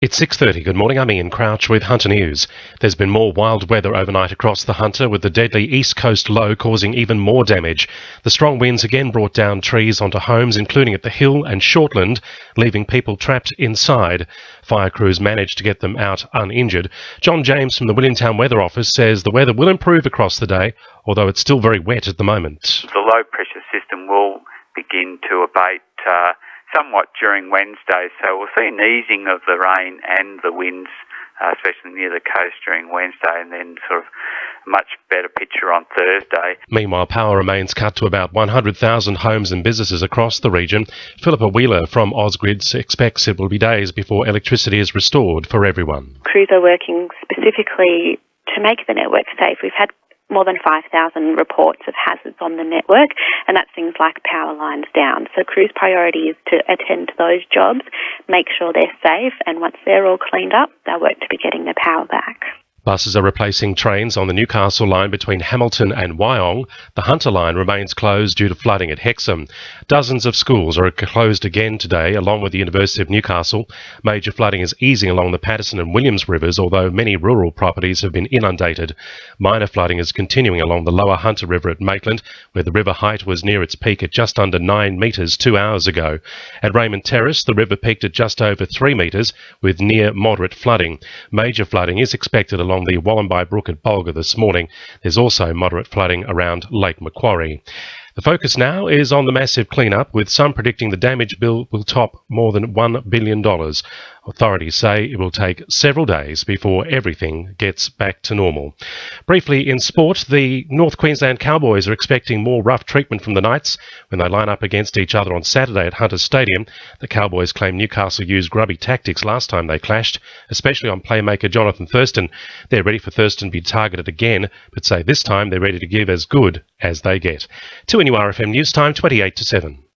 It's 6:30. Good morning. I'm Ian Crouch with Hunter News. There's been more wild weather overnight across the Hunter, with the deadly east coast low causing even more damage. The strong winds again brought down trees onto homes, including at the Hill and Shortland, leaving people trapped inside. Fire crews managed to get them out uninjured. John James from the Williamtown Weather Office says the weather will improve across the day, although it's still very wet at the moment. The low pressure system will begin to abate somewhat during Wednesday, so we'll see an easing of the rain and the winds, especially near the coast during Wednesday, and then sort of a much better picture on Thursday. Meanwhile, power remains cut to about 100,000 homes and businesses across the region. Philippa Wheeler from Ausgrid expects it will be days before electricity is restored for everyone. Crews are working specifically to make the network safe. We've had more than 5,000 reports of hazards on the network, and that's things like power lines down. So crews' priority is to attend to those jobs, make sure they're safe, and once they're all cleaned up, they'll work to be getting their power back. Buses are replacing trains on the Newcastle line between Hamilton and Wyong. The Hunter line remains closed due to flooding at Hexham. Dozens of schools are closed again today, along with the University of Newcastle. Major flooding is easing along the Patterson and Williams rivers, although many rural properties have been inundated. Minor flooding is continuing along the lower Hunter River at Maitland, where the river height was near its peak at just under 9 metres 2 hours ago. At Raymond Terrace, the river peaked at just over 3 metres, with near moderate flooding. Major flooding is expected along the Wallumbye Brook at Bulga this morning. There's also moderate flooding around Lake Macquarie. The focus now is on the massive clean-up, with some predicting the damage bill will top more than $1 billion. Authorities say it will take several days before everything gets back to normal. Briefly in sport, the North Queensland Cowboys are expecting more rough treatment from the Knights when they line up against each other on Saturday at Hunter Stadium. The Cowboys claim Newcastle used grubby tactics last time they clashed, especially on playmaker Jonathan Thurston. They're ready for Thurston to be targeted again, but say this time they're ready to give as good as they get. To NURFM News Time, 28 to 7.